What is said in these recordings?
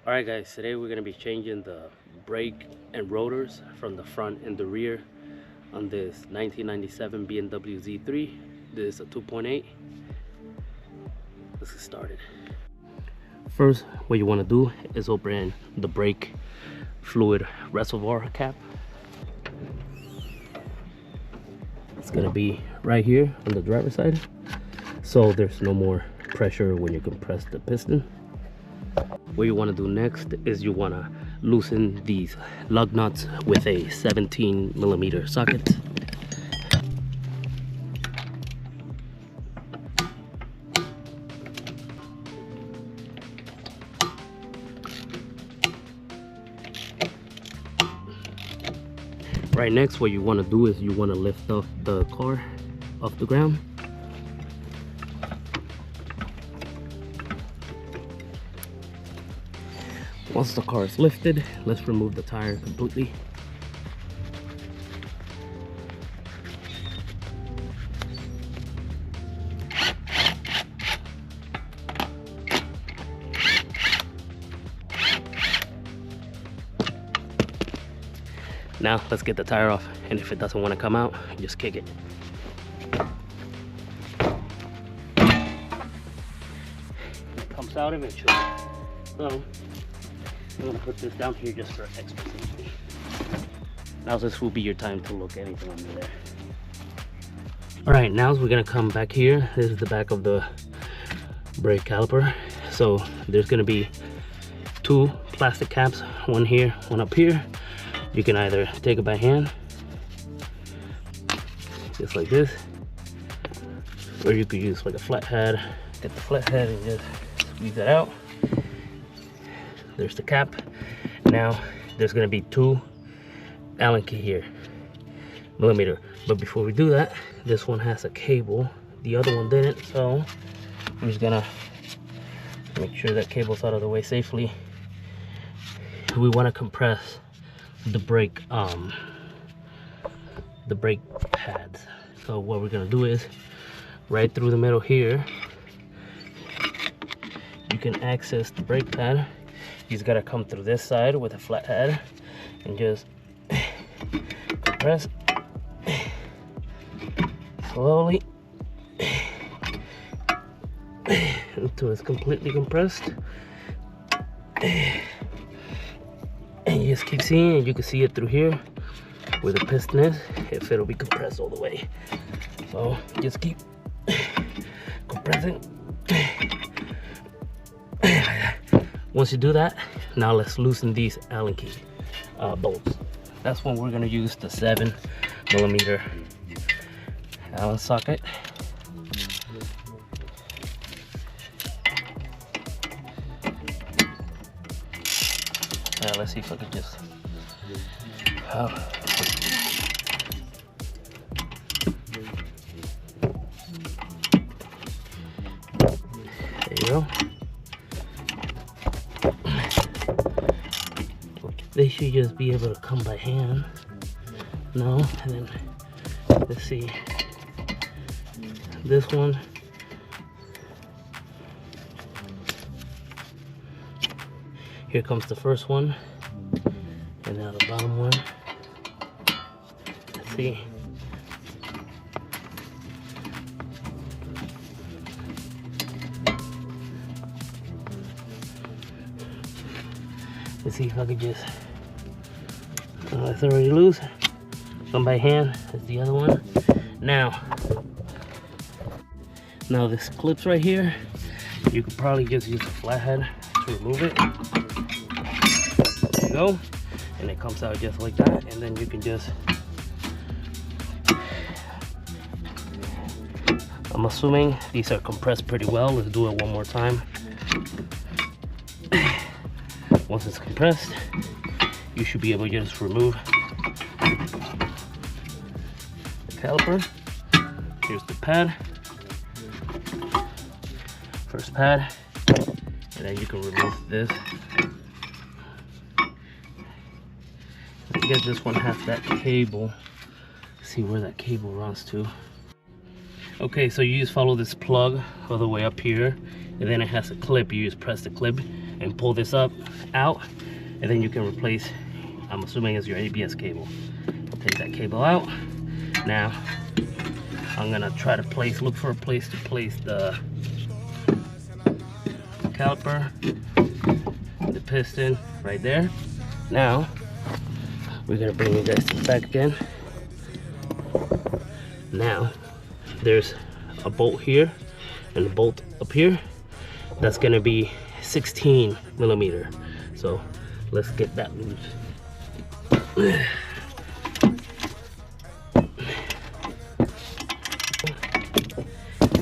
Alright guys, today we're going to be changing the brake and rotors from the front and the rear on this 1997 BMW Z3. This is a 2.8. Let's get started. First, what you want to do is open the brake fluid reservoir cap. It's going to be right here on the driver's side, so there's no more pressure when you compress the piston. What you want to do next is you want to loosen these lug nuts with a 17mm socket. Right next, what you want to do is you want to lift up the car off the ground. Once the car is lifted, let's remove the tire completely. Now let's get the tire off, and if it doesn't want to come out, just kick it. It comes out eventually. So I'm gonna put this down here just for extra safety. Now this will be your time to look anything under there. Alright, now we're gonna come back here. This is the back of the brake caliper. So there's gonna be two plastic caps, one here, one up here. You can either take it by hand, just like this, or you could use like a flathead. Get the flathead and just squeeze it out. There's the cap. Now there's gonna be two Allen key here, millimeter. But before we do that, this one has a cable, the other one didn't, so I'm just gonna make sure that cable's out of the way safely. We want to compress the brake pads. So what we're gonna do is right through the middle here, you can access the brake pad. You just gotta come through this side with a flathead and just compress slowly until it's completely compressed. And you just keep seeing, and you can see it through here where the piston is, if it'll be compressed all the way. So just keep compressing. Once you do that, now let's loosen these Allen key bolts. That's when we're gonna use the 7mm Allen socket. Now let's see if I can just there you go. They should just be able to come by hand. No, and then let's see. This one. Here comes the first one, and now the bottom one. Let's see. Let's see if I could just, it's already loose. Come by hand, that's the other one. Now this clips right here, you could probably just use a flathead to remove it. There you go. And it comes out just like that, and then you can just, I'm assuming these are compressed pretty well. Let's do it one more time. Once it's compressed, you should be able to just remove the caliper. Here's the pad, first pad, and then you can remove this. I guess this one has that cable. See where that cable runs to. Okay, so you just follow this plug all the way up here, and then it has a clip. You just press the clip and pull this up out, and then you can replace, I'm assuming is your ABS cable. Take that cable out. Now I'm gonna try to look for a place to place the caliper, the piston right there. Now we're gonna bring you guys to the back again. Now there's a bolt here and a bolt up here. That's gonna be 16 millimeter. So let's get that loose.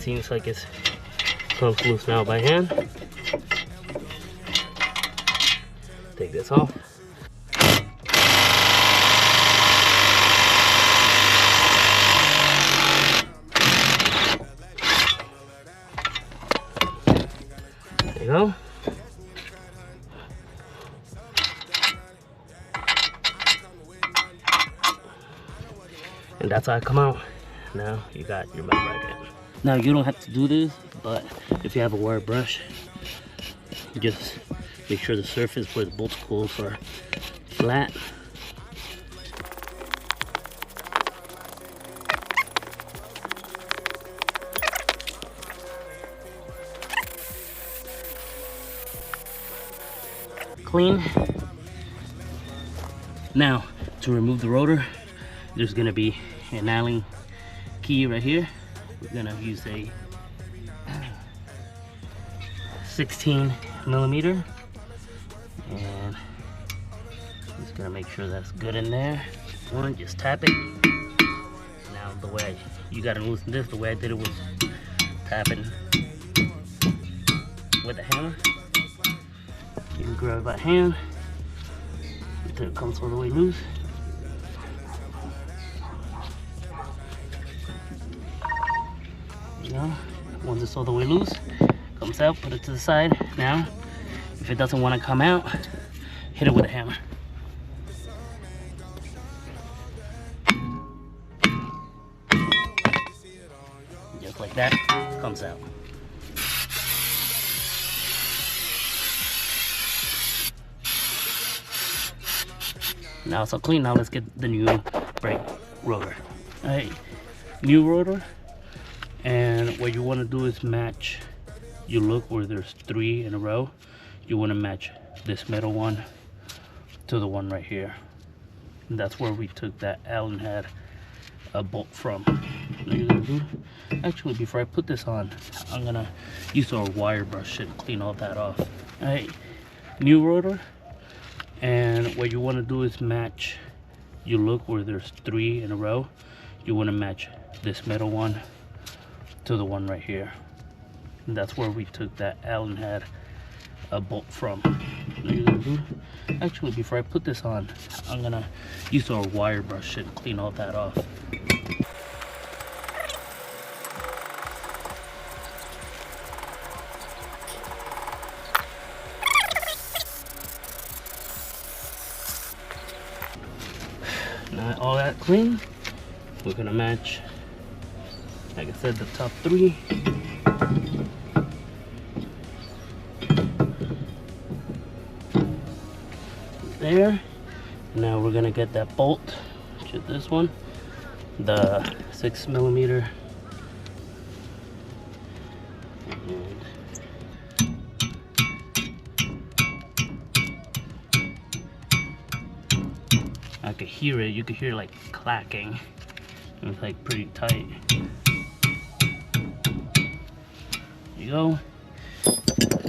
Seems like it's comes loose now by hand. Take this off. There you go. And that's how I come out. Now you got your mount bracket. Now you don't have to do this, but if you have a wire brush, just make sure the surface where the bolts go are flat. Clean. Now to remove the rotor, there's gonna be an Allen key right here. We're gonna use a 16 millimeter, and just gonna make sure that's good in there. One, just tap it. Now the way you gotta loosen this, the way I did it was tapping with the hammer. You can grab it by hand until it comes all the way loose. Once it's all the way loose, comes out, put it to the side. Now, if it doesn't want to come out, hit it with a hammer. Just like that, comes out. Now it's all clean. Now let's get the new brake rotor. Alright, new rotor. And what you want to do is match. You look where there's 3 in a row. You want to match this middle one to the one right here. And that's where we took that Allen head bolt from. What you're gonna do, actually, before I put this on, I'm gonna use our wire brush and clean all that off. All right, new rotor. And what you want to do is match. You look where there's 3 in a row. You want to match this middle one to the one right here. And that's where we took that Allen head bolt from. What you're gonna do, actually, before I put this on, I'm gonna use our wire brush and clean all that off. Now all that clean, we're gonna match, like I said, the top 3. There. Now we're gonna get that bolt, which is this one, the 6 millimeter. And I could hear it. You could hear like clacking. It was like pretty tight. There you go.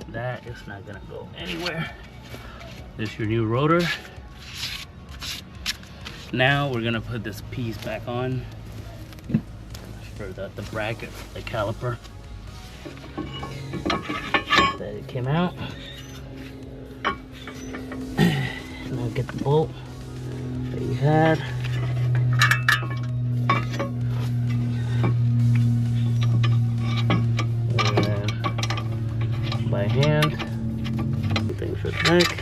That is not gonna go anywhere. This is your new rotor. Now we're gonna put this piece back on for the bracket, the caliper. That it came out. Now get the bolt that you had. And then by hand, things for the back.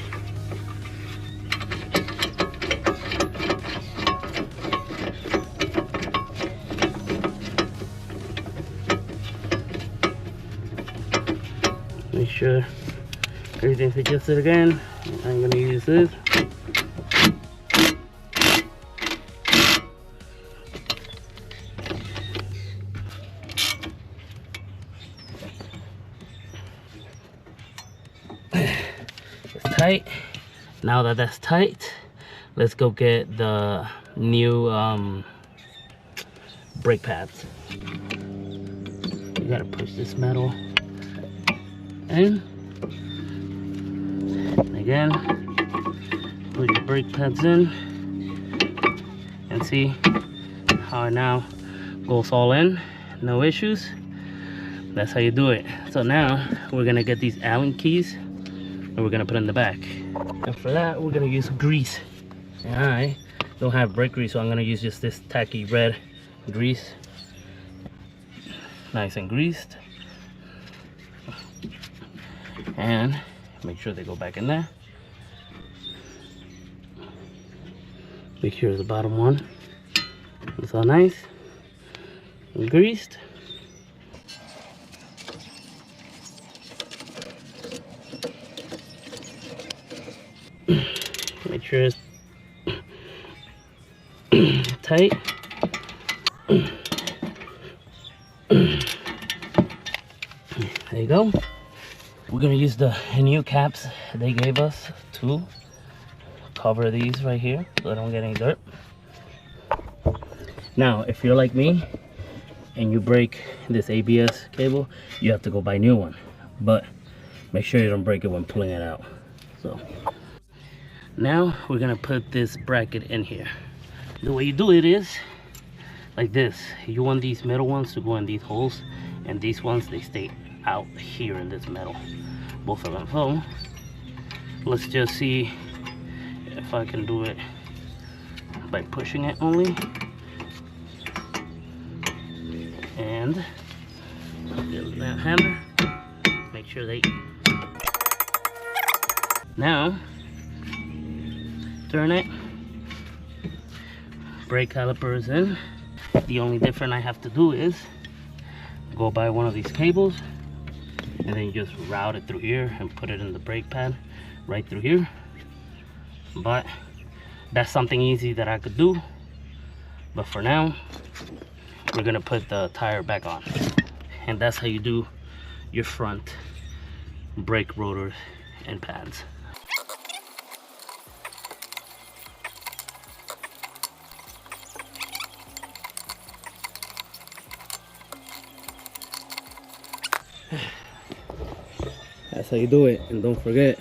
Make sure everything didn't adjust it again. I'm gonna use this. It's tight. Now that that's tight, let's go get the new brake pads. You gotta push this metal in. And again, put your brake pads in. And see how it now goes all in, no issues. That's how you do it. So now we're gonna get these Allen keys and we're gonna put in the back. And for that, we're gonna use grease. And I don't have brake grease, so I'm gonna use just this tacky red grease. Nice and greased. And make sure they go back in there. Make sure the bottom one is all nice and greased. Make sure it's tight. There you go. We're gonna use the new caps they gave us to cover these right here so I don't get any dirt. Now, if you're like me and you break this ABS cable, you have to go buy a new one. But make sure you don't break it when pulling it out. So now we're gonna put this bracket in here. The way you do it is like this. You want these middle ones to go in these holes, and these ones, they stay out here in this metal, both of them. So let's just see if I can do it by pushing it only. And get that hammer, make sure they now turn it, brake calipers in. The only difference I have to do is go buy one of these cables and then you just route it through here and put it in the brake pad right through here. But that's something easy that I could do. But for now, we're gonna put the tire back on. And that's how you do your front brake rotors and pads. That's how you do it. And don't forget,